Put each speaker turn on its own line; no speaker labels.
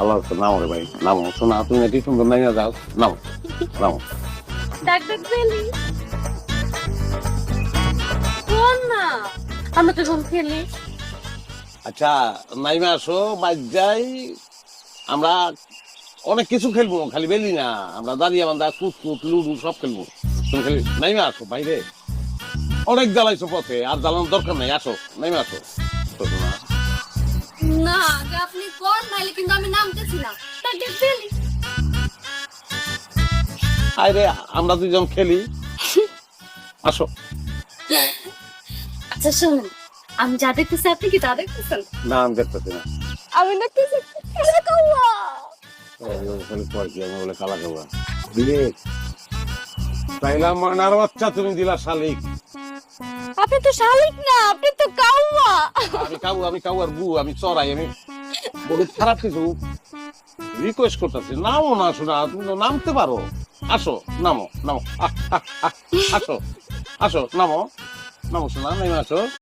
আল্লাহ নামো রে ভাই, নামো। শোনা তুমি নাকি সুন্দর নাইয়া যাও, নামো নামো।
ডাক ডাক বেলি কোন না, আমরা তো যখন খেলি।
আচ্ছা নাইমা আসো, বাদ যাই। আমরা অনেক কিছু খেলবো, খালি বেলি না। আমরা দাঁড়িয়ে বান্ধা কুতকুত লুডু সব খেলবো। তুমি খালি নাইমা আসো বাইরে। অনেক জ্বালাইছো পথে, আর জ্বালানোর দরকার নাই। আসো নাইমা আসো। শোনো না,
না আগে আপনি কোন নাইলে কিন্তু আমি নামতেছি না। ডাক ডাক বেলি
আরে আমরা দুজন খেলি, আসো।
আচ্ছা শুনুন, আমি যা দেখতেছি আপনি কি তা দেখতেছেন?
না আমি দেখতেছি না।
আমি দেখতেছি কালা কাওয়া।
খালি পর কি আমি বলে কালা কালা দিয়ে তাইলাম মানার বাচ্চা, তুমি দিলা শালিক।
আপনি তো শালিক না, আপনি তো কাওয়া।
আমি কাউ আর গু, আমি চড়াই। আমি বহুত খারাপ কিছু রিকোয়েস্ট করতেছি, নামো না। শোনা তুমি তো নামতে পারো। আসো নামো নামো, আসো আসো নামো নামো। শোনা নেমে আসো।